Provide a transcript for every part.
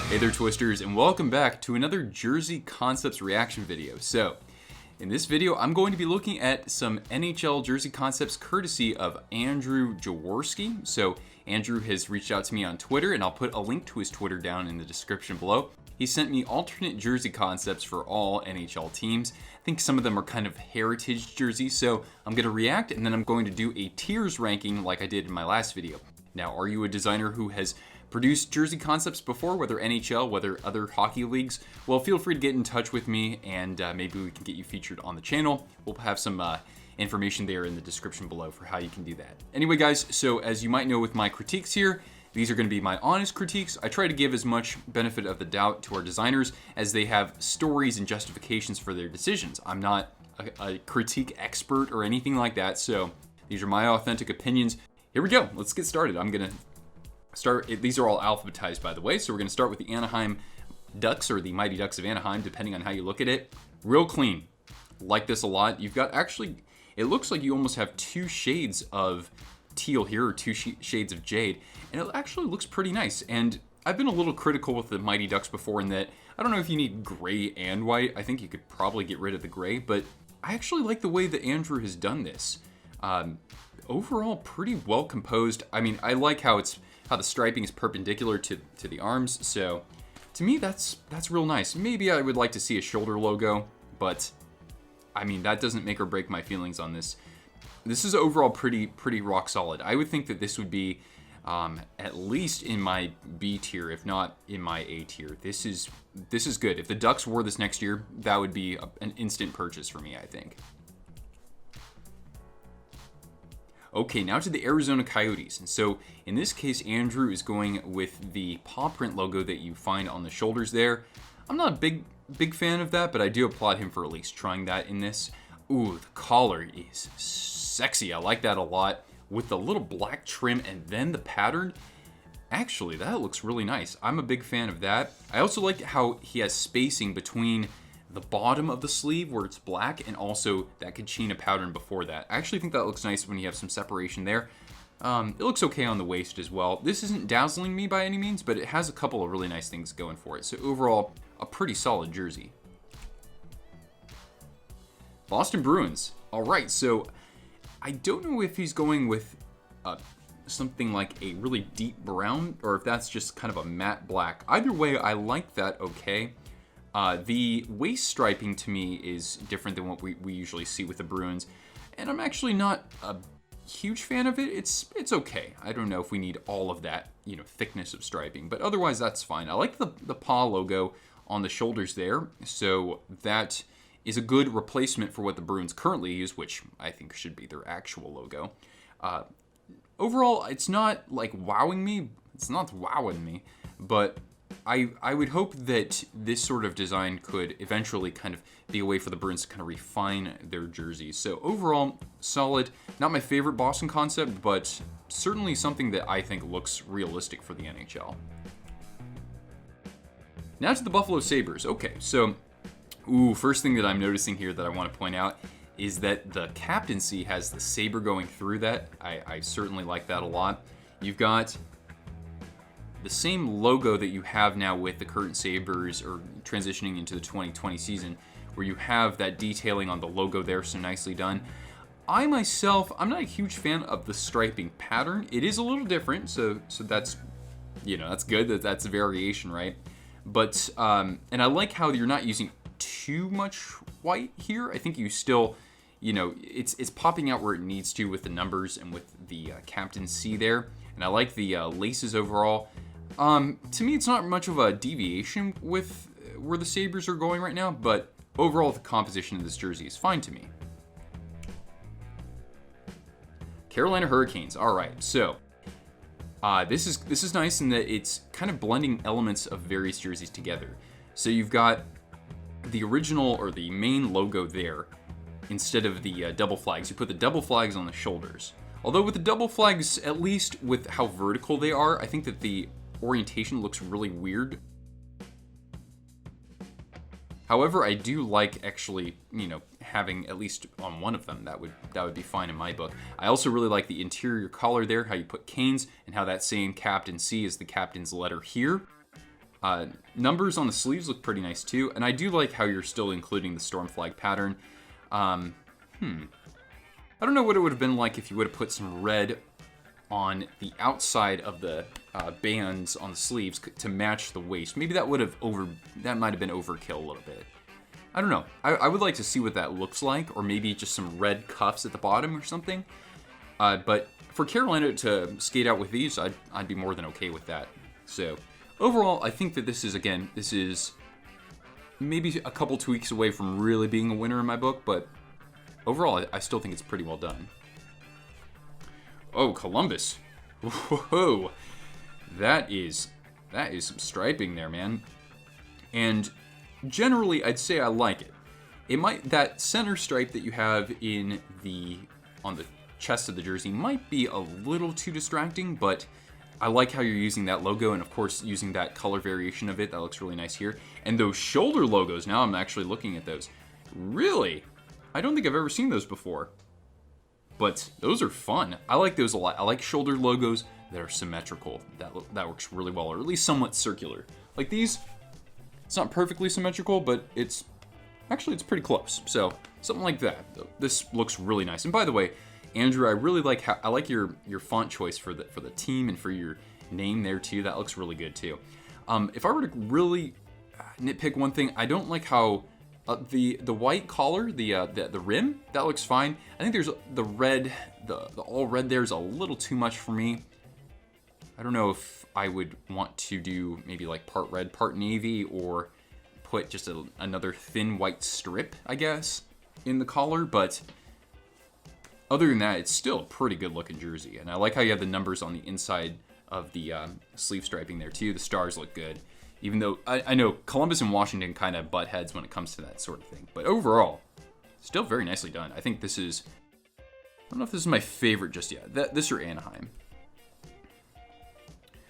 Hey there, Twisters, and welcome back to another Jersey Concepts reaction video. So, in this video, I'm going to be looking at some NHL Jersey Concepts courtesy of Andrew Jaworski. So, Andrew has reached out to me on Twitter, and I'll put a link to his Twitter down in the description below. He sent me alternate jersey concepts for all NHL teams. I think some of them are kind of heritage jerseys, so I'm going to react, and then I'm going to do a tiers ranking like I did in my last video. Now, are you a designer who has produced jersey concepts before, whether NHL, whether other hockey leagues? Well, feel free to get in touch with me, and maybe we can get you featured on the channel. We'll have some information there in the description below for how you can do that. Anyway, guys, so as you might know with my critiques here, these are going to be my honest critiques. I try to give as much benefit of the doubt to our designers as they have stories and justifications for their decisions. I'm not a critique expert or anything like that, so these are my authentic opinions. Here we go. Let's get started. I'm going to start. These are all alphabetized, by the way, so we're going to start with the Anaheim Ducks, or the Mighty Ducks of Anaheim, depending on how you look at it. Real clean. Like this a lot. You've got actually, it looks like you almost have two shades of teal here, or two shades of jade, and it actually looks pretty nice. And I've been a little critical with the Mighty Ducks before in that I don't know if you need gray and white. I think you could probably get rid of the gray, but I actually like the way that Andrew has done this. Overall, pretty well composed. I mean, I like how the striping is perpendicular to the arms, so to me that's real nice. Maybe I would like to see a shoulder logo, but I mean, that doesn't make or break my feelings on this. This is overall pretty rock solid. I would think that this would be at least in my B tier, if not in my A tier. This is good. If the Ducks wore this next year, that would be an instant purchase for me, I think. Okay, now to the Arizona Coyotes. And so in this case, Andrew is going with the paw print logo that you find on the shoulders there. I'm not a big fan of that, but I do applaud him for at least trying that in this. Ooh, the collar is sexy. I like that a lot. With the little black trim and then the pattern, actually, that looks really nice. I'm a big fan of that. I also like how he has spacing between the bottom of the sleeve where it's black and also that Kachina pattern before that. I actually think that looks nice when you have some separation there. It looks okay on the waist as well. This isn't dazzling me by any means, but it has a couple of really nice things going for it. So overall, a pretty solid jersey. Boston Bruins. All right, so I don't know if he's going with something like a really deep brown or if that's just kind of a matte black. Either way, I like that okay. The waist striping to me is different than what we usually see with the Bruins, and I'm actually not a huge fan of it. It's okay. I don't know if we need all of that, thickness of striping, but otherwise that's fine. I like the paw logo on the shoulders there, so that is a good replacement for what the Bruins currently use, which I think should be their actual logo. Overall, it's not like wowing me. It's not wowing me, but I would hope that this sort of design could eventually kind of be a way for the Bruins to kind of refine their jerseys. So overall, solid. Not my favorite Boston concept, but certainly something that I think looks realistic for the NHL. Now to the Buffalo Sabres. Okay, so first thing that I'm noticing here that I want to point out is that the captaincy has the saber going through that. I certainly like that a lot. You've got the same logo that you have now with the current Sabres, or transitioning into the 2020 season, where you have that detailing on the logo there, so nicely done. I myself, I'm not a huge fan of the striping pattern. It is a little different, so that's, that's good that that's a variation, right? But, and I like how you're not using too much white here. I think you still, it's popping out where it needs to with the numbers and with the Captain C there. And I like the laces overall. To me, it's not much of a deviation with where the Sabres are going right now, but overall, the composition of this jersey is fine to me. Carolina Hurricanes. All right, so this is nice in that it's kind of blending elements of various jerseys together. So you've got the original or the main logo there instead of the double flags. You put the double flags on the shoulders. Although with the double flags, at least with how vertical they are, I think that the orientation looks really weird. However, I do like actually, having at least on one of them. That would be fine in my book. I also really like the interior collar there, how you put canes, and how that same Captain C is the captain's letter here. Numbers on the sleeves look pretty nice too, and I do like how you're still including the storm flag pattern. I don't know what it would have been like if you would have put some red on the outside of the bands on the sleeves to match the waist. Maybe that might have been overkill a little bit. I don't know. I would like to see what that looks like, or maybe just some red cuffs at the bottom or something. But for Carolina to skate out with these, I'd be more than okay with that. So overall, I think that this is maybe a couple tweaks away from really being a winner in my book, but overall, I still think it's pretty well done. Oh, Colombus. Whoa. That is some striping there, man. And generally, I'd say I like it. That center stripe that you have on the chest of the jersey might be a little too distracting, but I like how you're using that logo, and of course using that color variation of it. That looks really nice here. And those shoulder logos, now I'm actually looking at those. Really? I don't think I've ever seen those before. But those are fun. I like those a lot. I like shoulder logos that are symmetrical. That works really well, or at least somewhat circular. Like these, it's not perfectly symmetrical, but it's pretty close. So something like that. This looks really nice. And by the way, Andrew, I really like your font choice for the team and for your name there too. That looks really good too. If I were to really nitpick one thing, I don't like how the white collar, the rim, that looks fine. I think there's the red, the all red there is a little too much for me. I don't know if I would want to do maybe like part red, part navy, or put just another thin white strip, I guess, in the collar, but other than that, it's still a pretty good looking jersey. And I like how you have the numbers on the inside of the sleeve striping there too. The stars look good. Even though I know Columbus and Washington kind of butt heads when it comes to that sort of thing. But overall, still very nicely done. I think I don't know if this is my favorite just yet. This or Anaheim.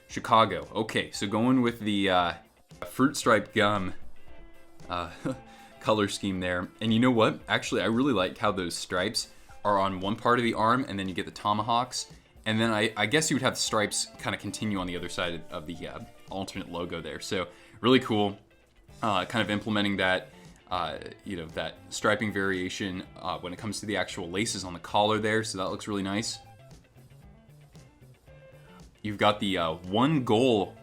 Chicago. Okay, so going with the fruit striped gum color scheme there. And you know what? Actually, I really like how those stripes are on one part of the arm, and then you get the tomahawks, and then I guess you would have the stripes kind of continue on the other side of the alternate logo there. So really cool, kind of implementing that that striping variation when it comes to the actual laces on the collar there. So that looks really nice. You've got the one goal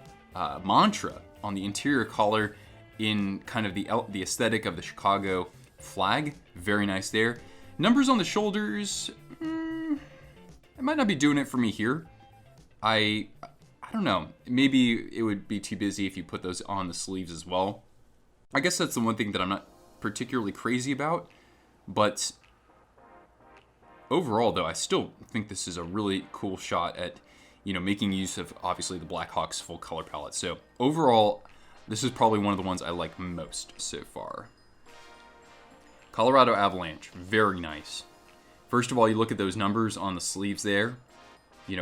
mantra on the interior collar in kind of the aesthetic of the Chicago flag. Very nice there. Numbers on the shoulders, it might not be doing it for me here. I don't know. Maybe it would be too busy if you put those on the sleeves as well. I guess that's the one thing that I'm not particularly crazy about. But overall, though, I still think this is a really cool shot at, making use of, obviously, the Blackhawks full color palette. So overall, this is probably one of the ones I like most so far. Colorado Avalanche, very nice. First of all, you look at those numbers on the sleeves there.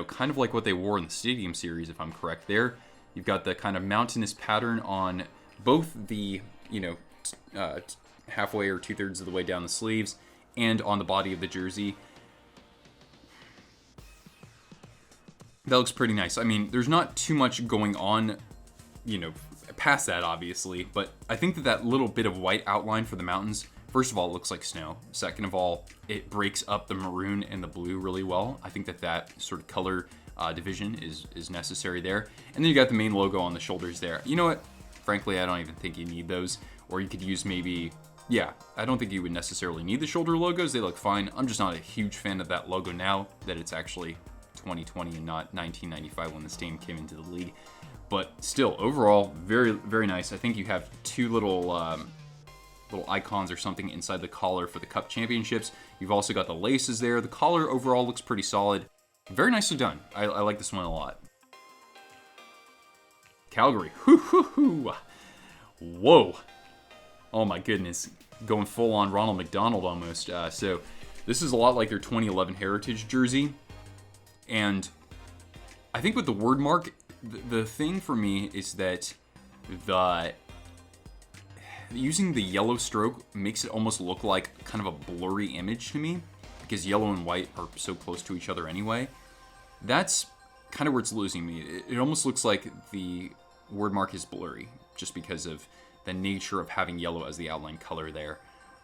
Kind of like what they wore in the Stadium Series, if I'm correct there. You've got the kind of mountainous pattern on both the, halfway or 2/3 of the way down the sleeves and on the body of the jersey. That looks pretty nice. I mean, there's not too much going on, past that, obviously. But I think that little bit of white outline for the mountains, first of all, it looks like snow. Second of all, it breaks up the maroon and the blue really well. I think that sort of color division is necessary there. And then you got the main logo on the shoulders there. You know what? Frankly, I don't even think you need those. Or you could use I don't think you would necessarily need the shoulder logos. They look fine. I'm just not a huge fan of that logo now that it's actually 2020 and not 1995 when this team came into the league. But still, overall, very, very nice. I think you have two little icons or something inside the collar for the Cup Championships. You've also got the laces there. The collar overall looks pretty solid. Very nicely done. I like this one a lot. Calgary. Whoa. Oh my goodness. Going full on Ronald McDonald almost. So this is a lot like their 2011 Heritage jersey. And I think with the word mark, the thing for me is that using the yellow stroke makes it almost look like kind of a blurry image to me, because yellow and white are so close to each other anyway. That's kind of where it's losing me. It almost looks like the word mark is blurry just because of the nature of having yellow as the outline color there.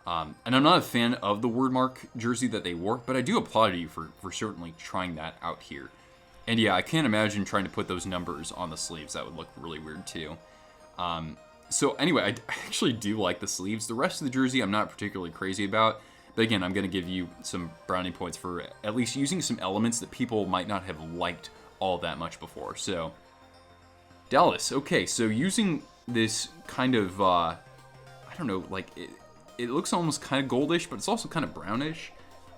And I'm not a fan of the word mark jersey that they wore, but I do applaud you for certainly trying that out here. And yeah, I can't imagine trying to put those numbers on the sleeves. That would look really weird too. So anyway, I actually do like the sleeves. The rest of the jersey I'm not particularly crazy about. But again, I'm going to give you some brownie points for at least using some elements that people might not have liked all that much before. So, Dallas. Okay, so using this kind of, I don't know, like, it looks almost kind of goldish, but it's also kind of brownish.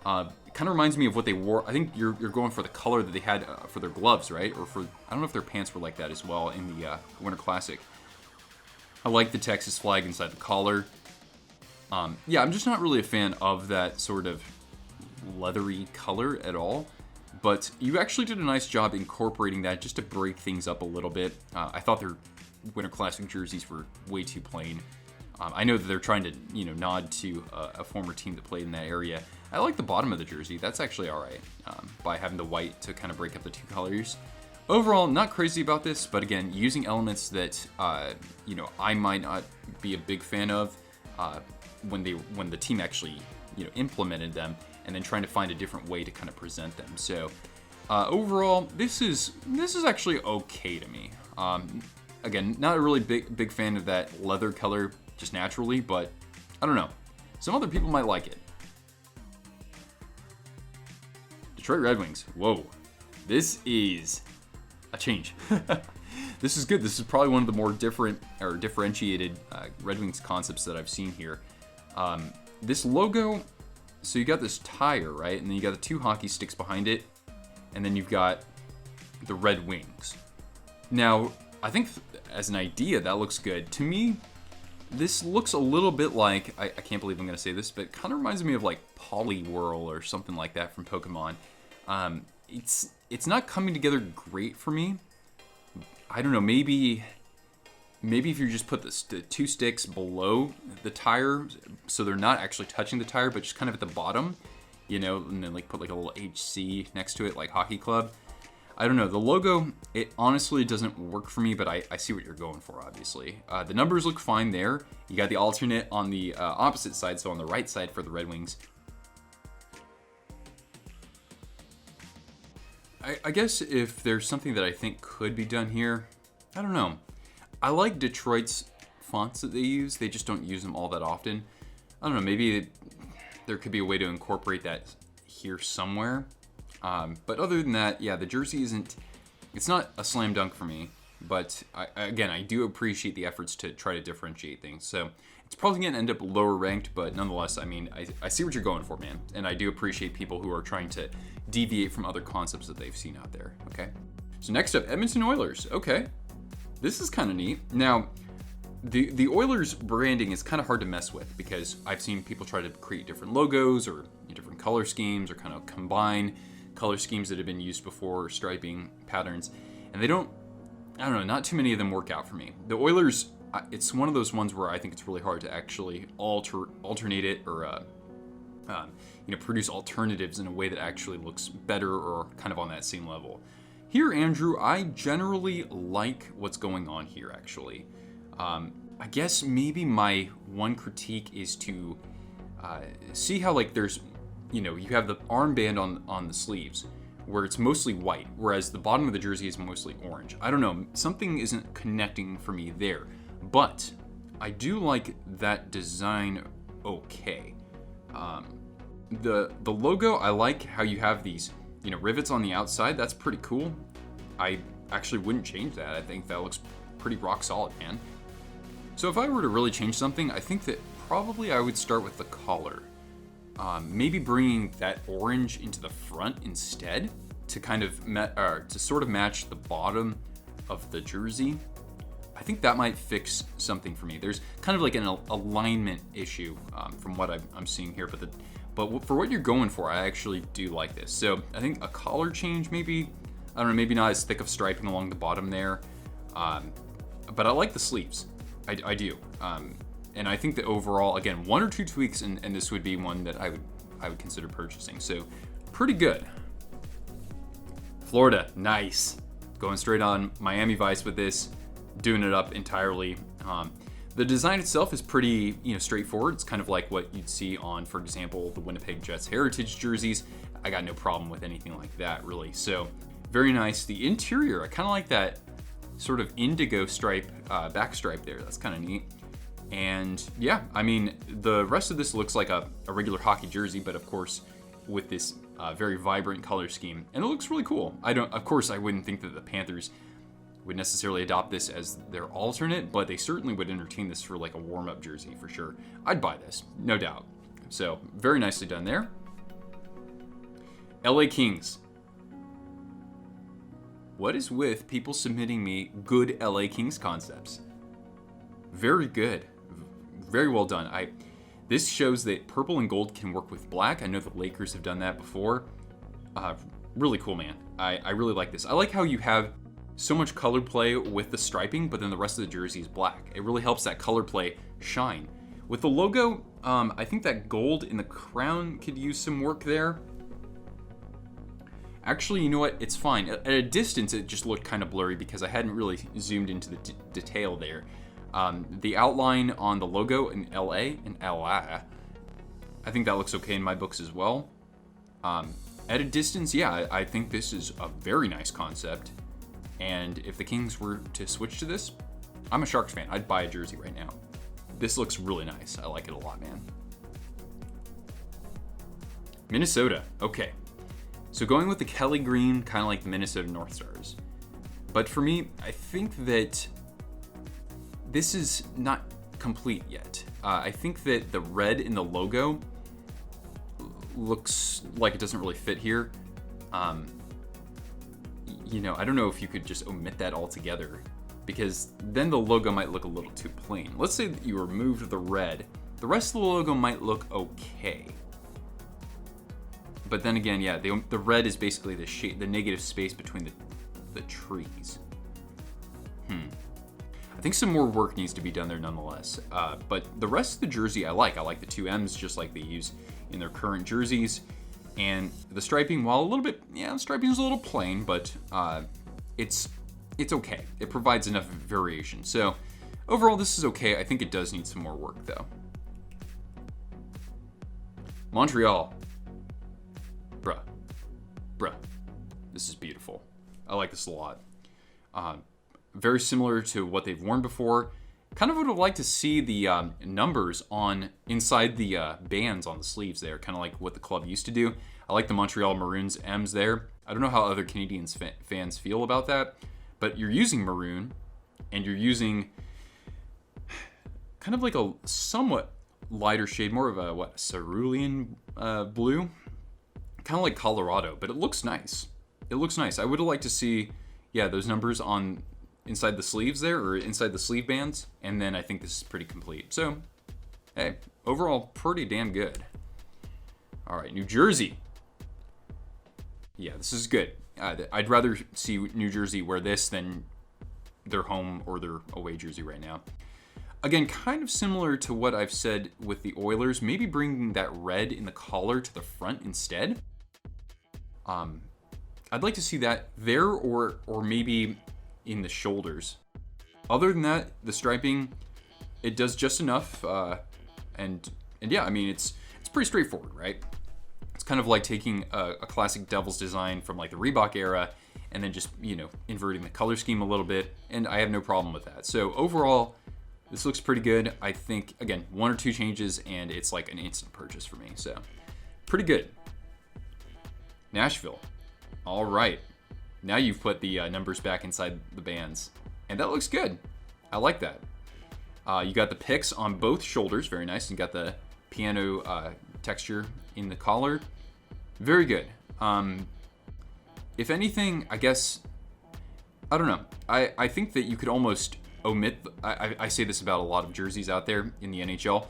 It kind of reminds me of what they wore. I think you're going for the color that they had for their gloves, right? Or for, I don't know if their pants were like that as well in the Winter Classic. I like the Texas flag inside the collar. Yeah, I'm just not really a fan of that sort of leathery color at all. But you actually did a nice job incorporating that just to break things up a little bit. I thought their Winter Classic jerseys were way too plain. I know that they're trying to, nod to a former team that played in that area. I like the bottom of the jersey. That's actually all right, by having the white to kind of break up the two colors. Overall, not crazy about this, but again, using elements that, I might not be a big fan of when the team actually, implemented them, and then trying to find a different way to kind of present them. So, overall, this is actually okay to me. Again, not a really big fan of that leather color just naturally, but I don't know. Some other people might like it. Detroit Red Wings. Whoa. This is a change. This is good. This is probably one of the more differentiated Red Wings concepts that I've seen here. This logo, so you got this tire, right? And then you got the two hockey sticks behind it. And then you've got the Red Wings. Now, I think as an idea, that looks good. To me, this looks a little bit like, I can't believe I'm going to say this, but it kind of reminds me of like Poliwhirl or something like that from Pokemon. It's not coming together great for me. I don't know, maybe if you just put the two sticks below the tire, so they're not actually touching the tire, but just kind of at the bottom, and then like put like a little HC next to it, like Hockey Club. I don't know, the logo, it honestly doesn't work for me, but I see what you're going for, obviously. The numbers look fine there. You got the alternate on the opposite side, so on the right side for the Red Wings. I guess if there's something that I think could be done here, I don't know. I like Detroit's fonts that they use. They just don't use them all that often. I don't know, maybe there could be a way to incorporate that here somewhere. But other than that, yeah, the jersey it's not a slam dunk for me. But I do appreciate the efforts to try to differentiate things. So it's probably going to end up lower ranked, but nonetheless, I mean, I see what you're going for, man. And I do appreciate people who are trying to deviate from other concepts that they've seen out there, okay? So next up, Edmonton Oilers. Okay, this is kind of neat. Now, the Oilers branding is kind of hard to mess with because I've seen people try to create different logos or different color schemes or kind of combine color schemes that have been used before, striping patterns, and I don't know, not too many of them work out for me. The Oilers, it's one of those ones where I think it's really hard to actually alternate it or produce alternatives in a way that actually looks better or kind of on that same level. Here, Andrew, I generally like what's going on here, actually. I guess maybe my one critique is to see how, like, there's, you have the armband on the sleeves where it's mostly white, whereas the bottom of the jersey is mostly orange. I don't know, something isn't connecting for me there, but I do like that design okay. The logo, I like how you have these, rivets on the outside. That's pretty cool. I actually wouldn't change that. I think that looks pretty rock solid, man. So if I were to really change something, I think that probably I would start with the collar. Maybe bringing that orange into the front instead to kind of to sort of match the bottom of the jersey. I think that might fix something for me. There's kind of like an alignment issue from what I'm seeing here, but for what you're going for, I actually do like this. So I think a collar change, maybe, I don't know, maybe not as thick of striping along the bottom there, but I like the sleeves. I do. And I think that overall, again, one or two tweaks, and this would be one that I would consider purchasing. So pretty good. Florida, nice. Going straight on Miami Vice with this. doing it up entirely. The design itself is pretty, straightforward. It's kind of like what you'd see on, for example, the Winnipeg Jets heritage jerseys. I got no problem with anything like that, really. So very nice. The interior, I kind of like that sort of indigo stripe, back stripe there. That's kind of neat. And yeah, I mean, the rest of this looks like a regular hockey jersey, but of course with this very vibrant color scheme, and it looks really cool. Of course, I wouldn't think that the Panthers would necessarily adopt this as their alternate, but they certainly would entertain this for like a warm-up jersey for sure. I'd buy this, no doubt. So very nicely done there. LA Kings. What is with people submitting me good LA Kings concepts? Very good. Very well done. This shows that purple and gold can work with black. I know the Lakers have done that before. Really cool, man. I really like this. I like how you have so much color play with the striping, but then the rest of the jersey is black. It really helps that color play shine. With the logo, I think that gold in the crown could use some work there. Actually, you know what? It's fine. At a distance, it just looked kind of blurry because I hadn't really zoomed into the detail there. The outline on the logo in LA, I think that looks okay in my books as well. At a distance, yeah, I think this is a very nice concept. And if the Kings were to switch to this, I'm a Sharks fan. I'd buy a jersey right now. This looks really nice. I like it a lot, man. Minnesota. Okay. So going with the Kelly green, kind of like the Minnesota North Stars. But for me, I think that this is not complete yet. I think that the red in the logo looks like it doesn't really fit here. I don't know if you could just omit that altogether, because then the logo might look a little too plain. Let's say that you removed the red. The rest of the logo might look okay. But then again, yeah, the red is basically the negative space between the trees. I think some more work needs to be done there nonetheless. But the rest of the jersey I like. I like the two M's just like they use in their current jerseys. And the striping, while a little bit, the striping is a little plain, but it's okay. It provides enough variation. So overall, this is okay. I think it does need some more work though. Montreal. Bruh. This is beautiful. I like this a lot. Very similar to what they've worn before. Kind of would have liked to see the numbers inside the bands on the sleeves there, kind of like what the club used to do. I like the Montreal Maroons M's there. I don't know how other Canadiens fans feel about that, but you're using maroon, and you're using kind of like a somewhat lighter shade, more of a cerulean blue, kind of like Colorado, but it looks nice. It looks nice. I would have liked to see, those numbers on inside the sleeves there, or inside the sleeve bands, and then I think this is pretty complete. So, hey, overall, pretty damn good. All right, New Jersey. Yeah, this is good. I'd rather see New Jersey wear this than their home or their away jersey right now. Again, kind of similar to what I've said with the Oilers, maybe bringing that red in the collar to the front instead. I'd like to see that there, or maybe in the shoulders. Other than that, the striping, it does just enough, and yeah, I mean, it's pretty straightforward, right? It's kind of like taking a classic Devil's design from like the Reebok era and then just, inverting the color scheme a little bit, and I have no problem with that. So overall, this looks pretty good. I think, again, one or two changes and it's like an instant purchase for me, so pretty good. Nashville. All right. Now you've put the numbers back inside the bands, and that looks good. I like that. You got the picks on both shoulders, very nice. You got the piano texture in the collar, very good. If anything, I guess, I don't know. I think that you could almost omit. I say this about a lot of jerseys out there in the NHL.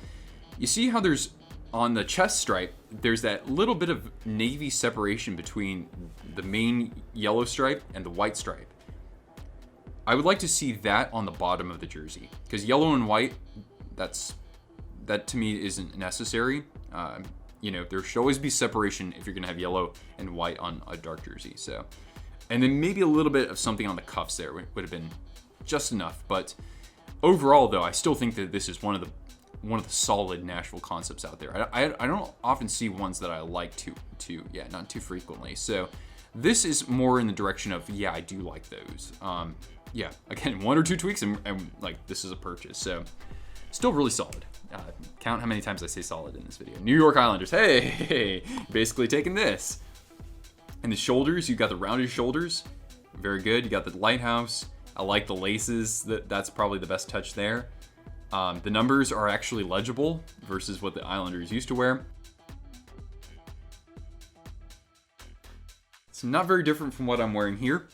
You see how there's on the chest stripe, there's that little bit of navy separation between the main yellow stripe and the white stripe. I would like to see that on the bottom of the jersey, because yellow and white, that to me isn't necessary. There should always be separation if you're going to have yellow and white on a dark jersey. So, and then maybe a little bit of something on the cuffs there would have been just enough. But overall, though, I still think that this is one of the solid Nashville concepts out there. I don't often see ones that I like not too frequently. So this is more in the direction of, yeah, I do like those. Yeah, again, 1 or 2 tweaks and like this is a purchase. So still really solid. Count how many times I say solid in this video. New York Islanders, hey, basically taking this. And the shoulders, you got the rounded shoulders, very good. You got the lighthouse. I like the laces. That's probably the best touch there. The numbers are actually legible versus what the Islanders used to wear. It's not very different from what I'm wearing here.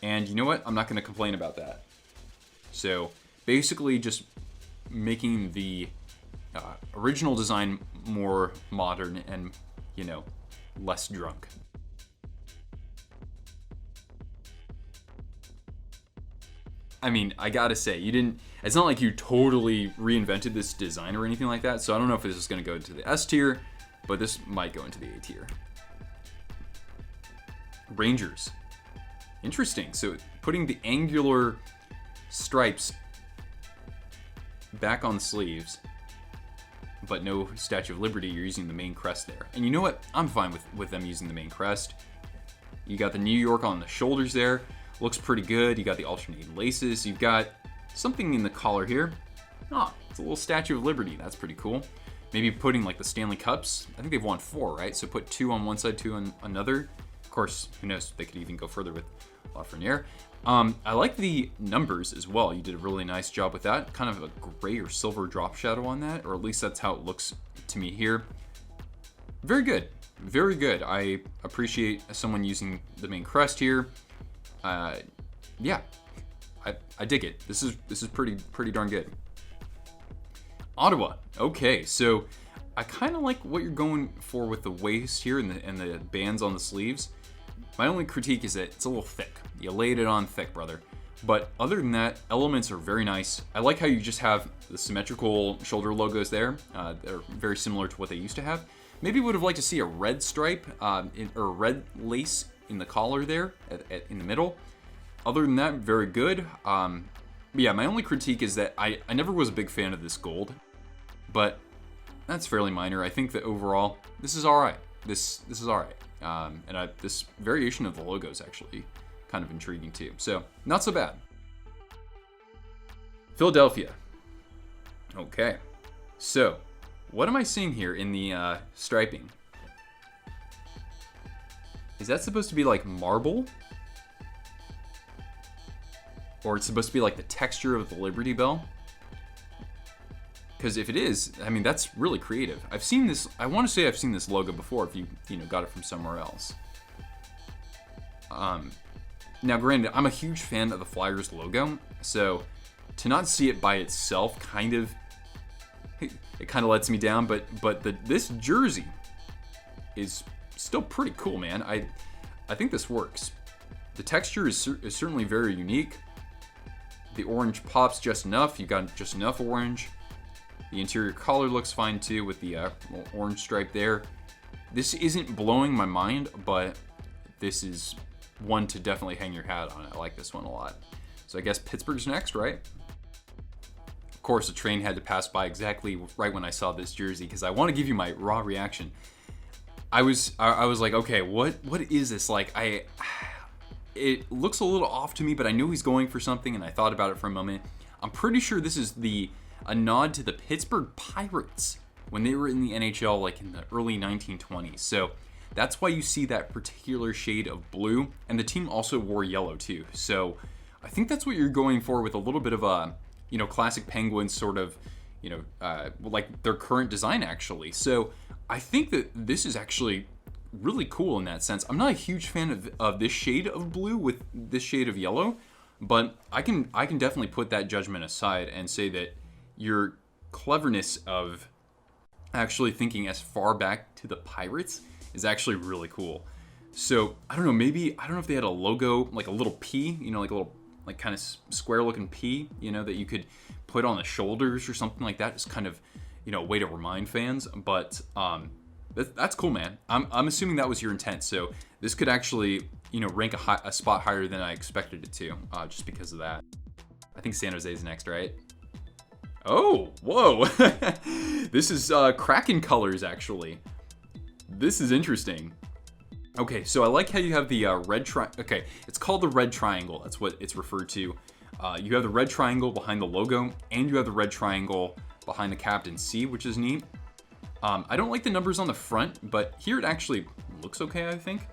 And you know what? I'm not going to complain about that. So basically just making the original design more modern and, you know, less drunk. I mean, I gotta say, it's not like you totally reinvented this design or anything like that, so I don't know if this is gonna go into the S tier, but this might go into the A tier. Rangers. Interesting, so putting the angular stripes back on the sleeves, but no Statue of Liberty, you're using the main crest there. And you know what? I'm fine with them using the main crest. You got the New York on the shoulders there. Looks pretty good. You got the alternating laces. You've got something in the collar here. Oh, it's a little Statue of Liberty. That's pretty cool. Maybe putting like the Stanley Cups. I think they've won 4, right? So put 2 on one side, 2 on another. Of course, who knows? They could even go further with Lafreniere. I like the numbers as well. You did a really nice job with that. Kind of a gray or silver drop shadow on that, or at least that's how it looks to me here. Very good. Very good. I appreciate someone using the main crest here. Yeah, I dig it. This is pretty darn good. Ottawa. Okay, so I kind of like what you're going for with the waist here and the bands on the sleeves. My only critique is that it's a little thick. You laid it on thick, brother. But other than that, elements are very nice. I like how you just have the symmetrical shoulder logos there. They're very similar to what they used to have. Maybe would have liked to see a red stripe or red lace in the collar there in the middle. Other than that, very good. Yeah, my only critique is that I never was a big fan of this gold, but that's fairly minor. I think that overall, this is all right. This is all right. And this variation of the logo is actually kind of intriguing too. So not so bad. Philadelphia. Okay. So what am I seeing here in the striping? Is that supposed to be like marble? Or it's supposed to be like the texture of the Liberty Bell? Because if it is, I mean, that's really creative. I've seen this, I want to say I've seen this logo before if you got it from somewhere else. Now granted, I'm a huge fan of the Flyers logo, so to not see it by itself it kind of lets me down, but this jersey is still pretty cool, man. I think this works. The texture is certainly very unique. The orange pops just enough. You got just enough orange. The interior collar looks fine too with the little orange stripe there. This isn't blowing my mind, but this is one to definitely hang your hat on. I like this one a lot. So I guess Pittsburgh's next, right? Of course, the train had to pass by exactly right when I saw this jersey because I want to give you my raw reaction. I was like, okay, what is this? Like, it looks a little off to me, but I know he's going for something, and I thought about it for a moment. I'm pretty sure this is a nod to the Pittsburgh Pirates when they were in the NHL, like in the early 1920s. So that's why you see that particular shade of blue, and the team also wore yellow too. So I think that's what you're going for with a little bit of a, classic Penguins sort of, like their current design actually. So I think that this is actually really cool in that sense. I'm not a huge fan of this shade of blue with this shade of yellow, but I can definitely put that judgment aside and say that your cleverness of actually thinking as far back to the Pirates is actually really cool. So I don't know, I don't know if they had a logo, like a little P, like a little, like kind of square looking P, that you could put on the shoulders or something like that. It's kind of, a way to remind fans, but that's cool, man. I'm assuming that was your intent. So this could actually, rank a spot higher than I expected it to, just because of that. I think San Jose's next, right? Oh, whoa. This is Kraken colors, actually. This is interesting. Okay, so I like how you have the red triangle. Okay, it's called the red triangle. That's what it's referred to. You have the red triangle behind the logo, and you have the red triangle behind the captain C, which is neat. I don't like the numbers on the front, but here it actually looks okay, I think.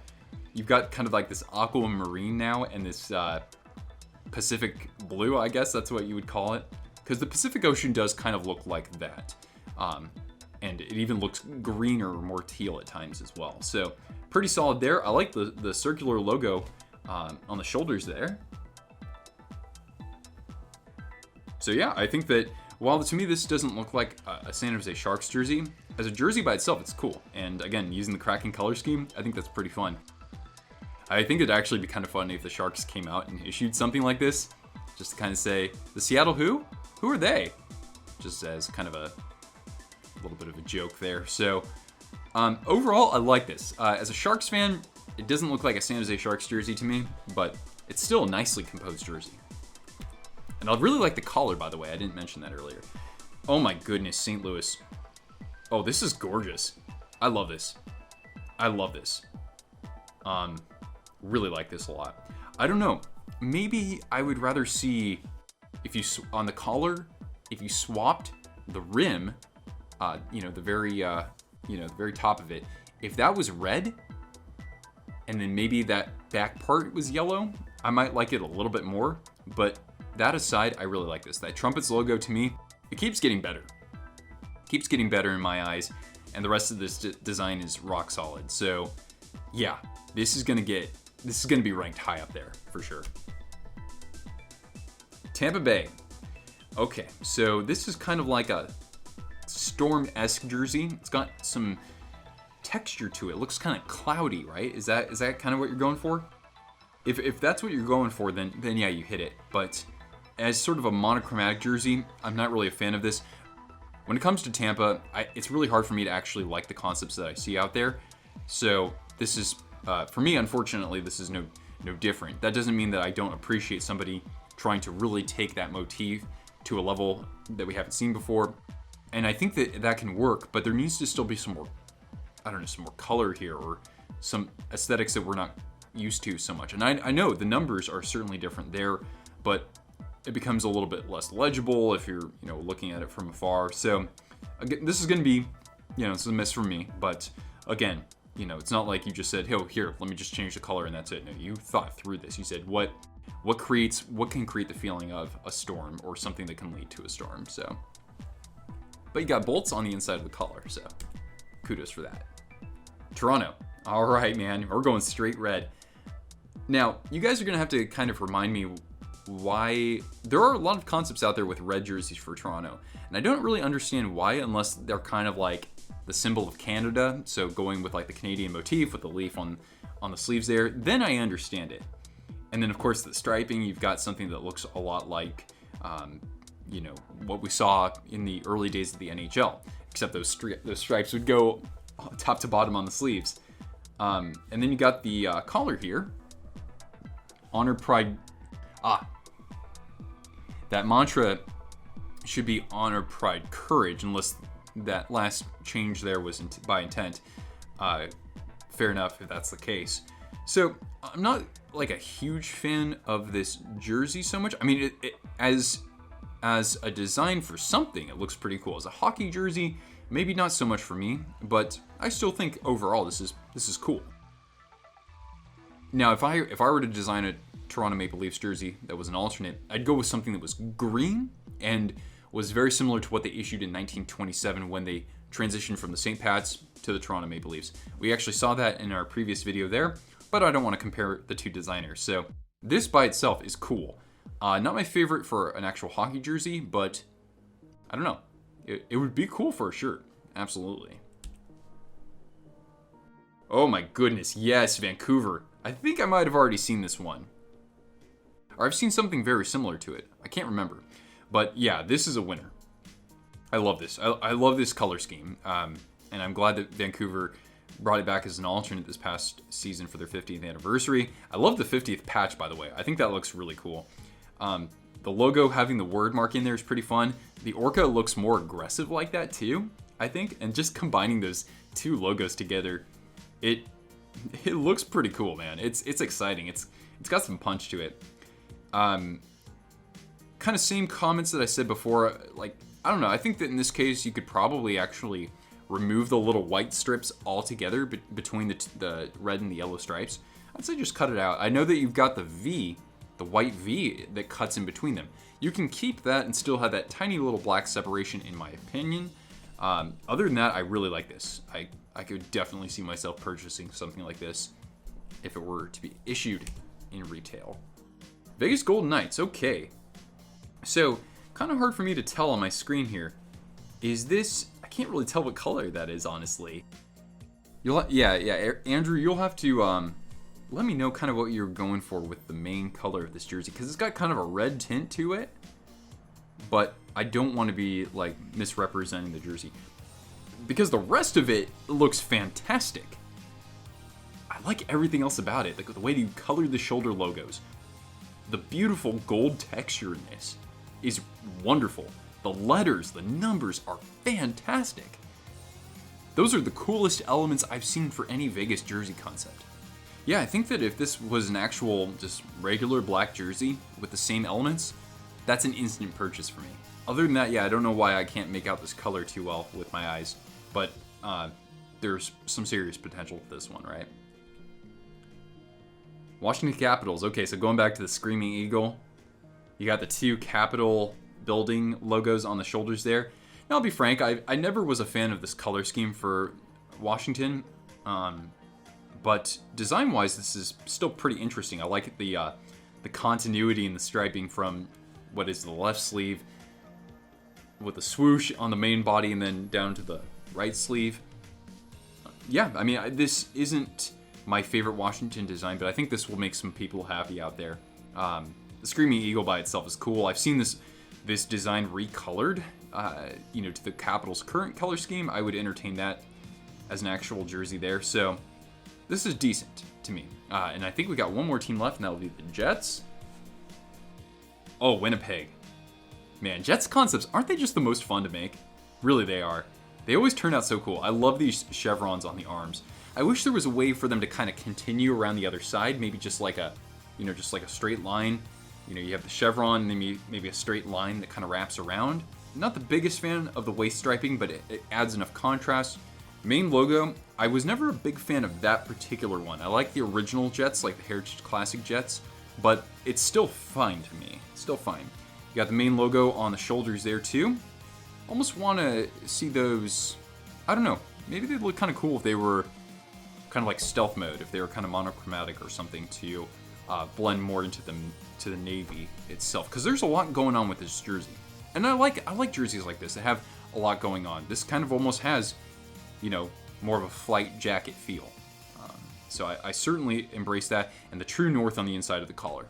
You've got kind of like this aquamarine now, and this Pacific blue, I guess that's what you would call it. Because the Pacific Ocean does kind of look like that. And it even looks greener or more teal at times as well. So pretty solid there. I like the circular logo on the shoulders there. So yeah, I think that while to me this doesn't look like a San Jose Sharks jersey, as a jersey by itself, it's cool. And again, using the Kraken color scheme, I think that's pretty fun. I think it'd actually be kind of funny if the Sharks came out and issued something like this, just to kind of say, the Seattle who? Who are they? Just as kind of a little bit of a joke there. So overall, I like this. As a Sharks fan, it doesn't look like a San Jose Sharks jersey to me, but it's still a nicely composed jersey. And I really like the collar, by the way. I didn't mention that earlier. Oh my goodness, St. Louis. Oh, this is gorgeous. I love this. I love this. Really like this a lot. I don't know. Maybe I would rather see if you on the collar, if you swapped the rim, the very top of it. If that was red, and then maybe that back part was yellow, I might like it a little bit more. But that aside, I really like this. That Trumpets logo, to me, it keeps getting better. Keeps getting better in my eyes, and the rest of this design is rock solid. So, yeah, this is gonna be ranked high up there for sure. Tampa Bay. Okay, so this is kind of like a Storm-esque jersey. It's got some texture to it. It looks kind of cloudy, right? Is that kind of what you're going for? If that's what you're going for, then yeah, you hit it. But as sort of a monochromatic jersey, I'm not really a fan of this. When it comes to Tampa, it's really hard for me to actually like the concepts that I see out there. So this is, for me, unfortunately, this is no different. That doesn't mean that I don't appreciate somebody trying to really take that motif to a level that we haven't seen before. And I think that can work, but there needs to still be some more, some more color here, or some aesthetics that we're not used to so much. And I know the numbers are certainly different there, but it becomes a little bit less legible if you're, looking at it from afar. So again, this is going to be, this is a miss for me. But again, it's not like you just said, "Oh, here, let me just change the color and that's it." No, you thought through this. You said, what can create the feeling of a storm or something that can lead to a storm. So, but you got bolts on the inside of the collar, so kudos for that. Toronto. All right, man, we're going straight red. Now, you guys are going to have to kind of remind me why there are a lot of concepts out there with red jerseys for Toronto, and I don't really understand why, unless they're kind of like the symbol of Canada, so going with like the Canadian motif with the leaf on the sleeves there, then I understand it. And then of course the striping, you've got something that looks a lot like what we saw in the early days of the NHL, except those stripes would go top to bottom on the sleeves. And then you got the collar here. Honor, pride. That mantra should be honor, pride, courage, unless that last change there was by intent. Fair enough if that's the case. So I'm not like a huge fan of this jersey so much. I mean, it as a design for something, it looks pretty cool. As a hockey jersey, maybe not so much for me, but I still think overall this is cool. Now, if I were to design a Toronto Maple Leafs jersey that was an alternate, I'd go with something that was green and was very similar to what they issued in 1927 when they transitioned from the St. Pats to the Toronto Maple Leafs. We actually saw that in our previous video there, but I don't want to compare the two designers. So this by itself is cool. Not my favorite for an actual hockey jersey, but I don't know. It would be cool for a shirt. Absolutely. Oh my goodness, yes, Vancouver. I think I might have already seen this one. Or I've seen something very similar to it. I can't remember. But yeah, this is a winner. I love this. I love this color scheme. And I'm glad that Vancouver brought it back as an alternate this past season for their 50th anniversary. I love the 50th patch, by the way. I think that looks really cool. The logo having the word mark in there is pretty fun. The Orca looks more aggressive like that too, I think. And just combining those two logos together, it looks pretty cool, man. It's exciting. It's got some punch to it. Kind of same comments that I said before. Like, I don't know. I think that in this case, you could probably actually remove the little white strips altogether between the red and the yellow stripes. I'd say just cut it out. I know that you've got the V, the white V that cuts in between them. You can keep that and still have that tiny little black separation, in my opinion. Other than that, I really like this. I could definitely see myself purchasing something like this if it were to be issued in retail. Vegas Golden Knights, okay. So, kind of hard for me to tell on my screen here. Is this, I can't really tell what color that is, honestly. Andrew, you'll have to let me know kind of what you're going for with the main color of this jersey, because it's got kind of a red tint to it, but I don't want to be like misrepresenting the jersey, because the rest of it looks fantastic. I like everything else about it, like the way you colored the shoulder logos. The beautiful gold texture in this is wonderful. The letters, the numbers are fantastic. Those are the coolest elements I've seen for any Vegas jersey concept. Yeah, I think that if this was an actual, just regular black jersey with the same elements, that's an instant purchase for me. Other than that, yeah, I don't know why I can't make out this color too well with my eyes, but there's some serious potential with this one, right? Washington Capitals. Okay, so going back to the Screaming Eagle, you got the two Capitol building logos on the shoulders there. Now, I'll be frank, I never was a fan of this color scheme for Washington, but design-wise, this is still pretty interesting. I like the continuity and the striping from what is the left sleeve with the swoosh on the main body and then down to the right sleeve. Yeah, I mean, this isn't my favorite Washington design, but I think this will make some people happy out there. The Screaming Eagle by itself is cool. I've seen this design recolored, to the Capitals' current color scheme. I would entertain that as an actual jersey there. So this is decent to me. And I think we got one more team left, and that will be the Jets. Oh, Winnipeg. Man, Jets concepts, aren't they just the most fun to make? Really, they are. They always turn out so cool. I love these chevrons on the arms. I wish there was a way for them to kind of continue around the other side, maybe just like a straight line. You have the chevron, and maybe a straight line that kind of wraps around. Not the biggest fan of the waist striping, but it adds enough contrast. Main logo, I was never a big fan of that particular one. I like the original Jets, like the Heritage Classic Jets, but it's still fine to me. Still fine. You got the main logo on the shoulders there too. Almost want to see those, I don't know, maybe they'd look kind of cool if they were kind of like stealth mode, if they were kind of monochromatic or something to blend more into the navy itself, because there's a lot going on with this jersey, and I like jerseys like this that have a lot going on. This kind of almost has, more of a flight jacket feel. So I certainly embrace that, and the true north on the inside of the collar,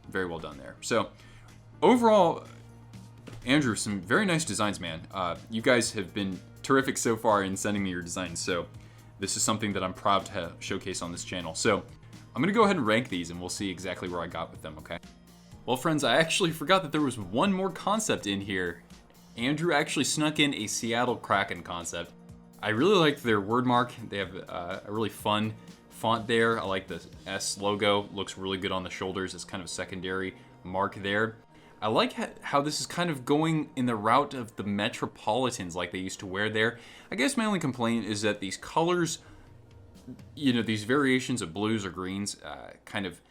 very well done there. So overall, Andrew, some very nice designs, man. You guys have been terrific so far in sending me your designs, so this is something that I'm proud to showcase on this channel. So I'm going to go ahead and rank these, and we'll see exactly where I got with them, okay? Well, friends, I actually forgot that there was one more concept in here. Andrew actually snuck in a Seattle Kraken concept. I really liked their word mark. They have a really fun font there. I like the S logo. Looks really good on the shoulders. It's kind of a secondary mark there. I like how this is kind of going in the route of the Metropolitans like they used to wear there. I guess my only complaint is that these colors, these variations of blues or greens, kind of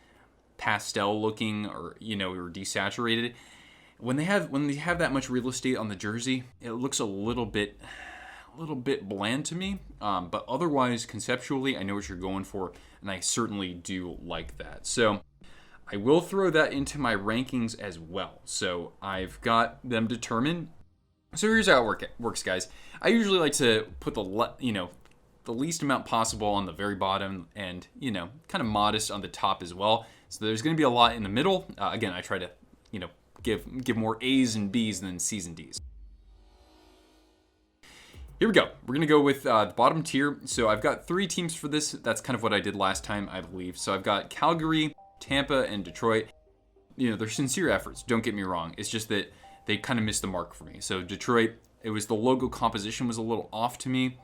pastel looking or, or desaturated. When they have that much real estate on the jersey, it looks a little bit bland to me. But otherwise, conceptually, I know what you're going for, and I certainly do like that. So I will throw that into my rankings as well. So I've got them determined. So here's how it works, guys. I usually like to put the least amount possible on the very bottom, and kind of modest on the top as well. So there's going to be a lot in the middle. Again, I try to give more A's and B's than C's and D's. Here we go. We're going to go with the bottom tier. So I've got 3 teams for this. That's kind of what I did last time, I believe. So I've got Calgary, Tampa, and Detroit. they're sincere efforts. Don't get me wrong. It's just that they kind of missed the mark for me. So Detroit, it was the logo composition was a little off to me.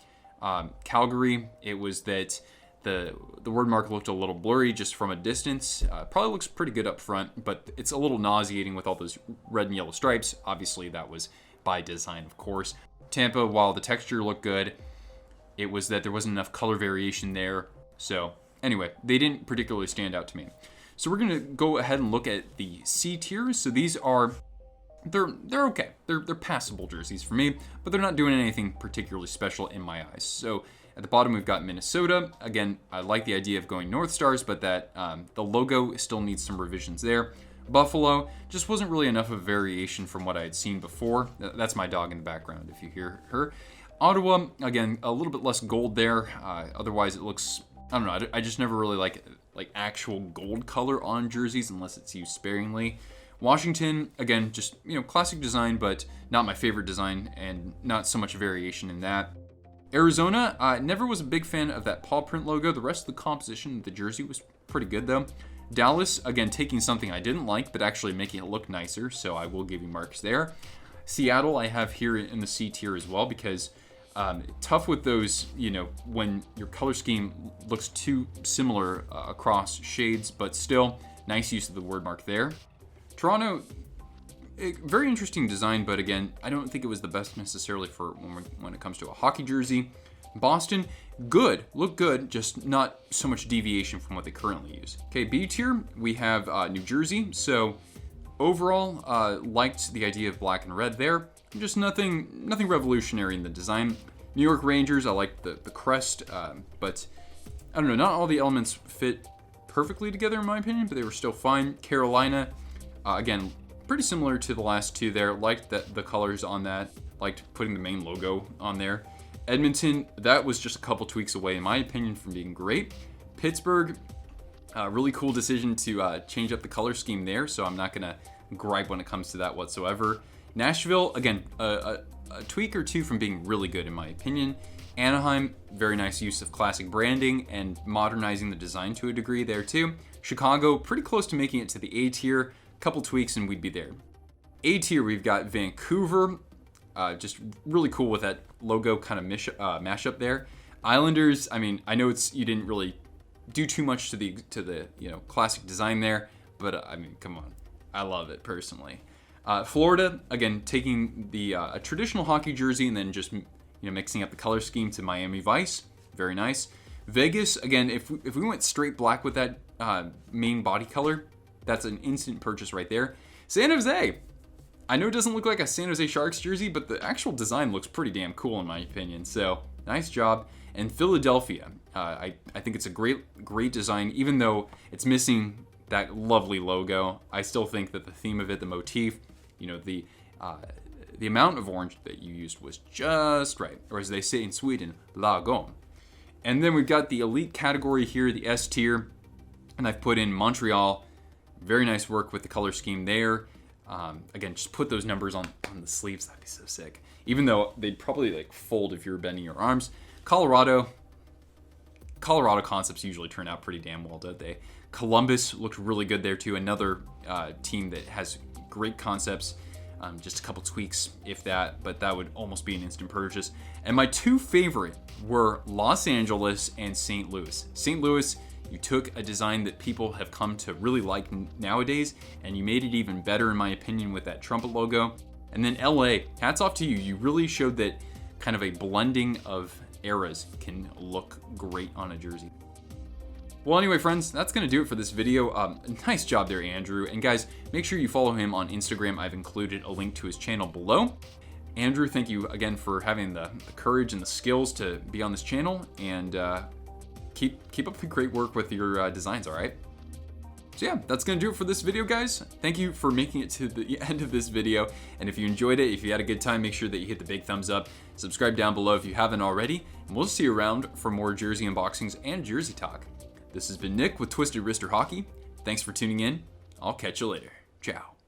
Calgary, it was that the word mark looked a little blurry just from a distance. Probably looks pretty good up front, but it's a little nauseating with all those red and yellow stripes. Obviously, that was by design, of course. Tampa, while the texture looked good, it was that there wasn't enough color variation there. So anyway, they didn't particularly stand out to me. So we're going to go ahead and look at the C tiers. So these are, they're okay. They're passable jerseys for me, but they're not doing anything particularly special in my eyes. So at the bottom, we've got Minnesota. Again, I like the idea of going North Stars, but that the logo still needs some revisions there. Buffalo just wasn't really enough of a variation from what I had seen before. That's my dog in the background if you hear her. Ottawa, again, a little bit less gold there. Otherwise, it looks, I don't know, I just never really like actual gold color on jerseys unless it's used sparingly. Washington, again, just, classic design, but not my favorite design and not so much variation in that. Arizona, never was a big fan of that paw print logo. The rest of the composition of the jersey was pretty good, though. Dallas, again, taking something I didn't like, but actually making it look nicer, so I will give you marks there. Seattle, I have here in the C tier as well, because tough with those, when your color scheme looks too similar across shades, but still, nice use of the word mark there. Toronto, very interesting design, but again, I don't think it was the best necessarily for when it comes to a hockey jersey. Boston, good, look good, just not so much deviation from what they currently use. Okay, B tier, we have New Jersey. So overall, liked the idea of black and red there. Just nothing revolutionary in the design. New York Rangers, I like the crest, but I don't know, not all the elements fit perfectly together in my opinion, but they were still fine. Carolina, again, pretty similar to the last two there. Liked the colors on that. Liked putting the main logo on there. Edmonton, that was just a couple tweaks away, in my opinion, from being great. Pittsburgh, really cool decision to change up the color scheme there, so I'm not going to gripe when it comes to that whatsoever. Nashville, again, a tweak or two from being really good, in my opinion. Anaheim, very nice use of classic branding and modernizing the design to a degree there too. Chicago, pretty close to making it to the A tier. Couple tweaks and we'd be there. A tier, we've got Vancouver. Just really cool with that logo kind of mashup there. Islanders, I mean, I know you didn't really do too much to the classic design there, but I mean, come on, I love it personally. Florida, again, taking the a traditional hockey jersey and then just mixing up the color scheme to Miami Vice, very nice. Vegas, again, if we went straight black with that main body color, that's an instant purchase right there. San Jose. I know it doesn't look like a San Jose Sharks jersey, but the actual design looks pretty damn cool in my opinion. So nice job. And Philadelphia, I think it's a great design, even though it's missing that lovely logo. I still think that the theme of it, the motif, the amount of orange that you used was just right, or as they say in Sweden, lagom. And then we've got the elite category here, the S tier, and I've put in Montreal. Very nice work with the color scheme there. Again, just put those numbers on the sleeves. That'd be so sick. Even though they'd probably fold if you were bending your arms. Colorado concepts usually turn out pretty damn well, don't they? Columbus looked really good there too. Another team that has great concepts. Just a couple tweaks, if that, but that would almost be an instant purchase. And my two favorite were Los Angeles and St. Louis. St. Louis, you took a design that people have come to really like nowadays, and you made it even better, in my opinion, with that trumpet logo. And then LA, hats off to you. You really showed that kind of a blending of eras can look great on a jersey. Well, anyway, friends, that's going to do it for this video. Nice job there, Andrew. And guys, make sure you follow him on Instagram. I've included a link to his channel below. Andrew, thank you again for having the courage and the skills to be on this channel. And keep up the great work with your designs, all right? So yeah, that's going to do it for this video, guys. Thank you for making it to the end of this video. And if you enjoyed it, if you had a good time, make sure that you hit the big thumbs up. Subscribe down below if you haven't already. And we'll see you around for more jersey unboxings and jersey talk. This has been Nick with Twisted Wrister Hockey. Thanks for tuning in. I'll catch you later. Ciao.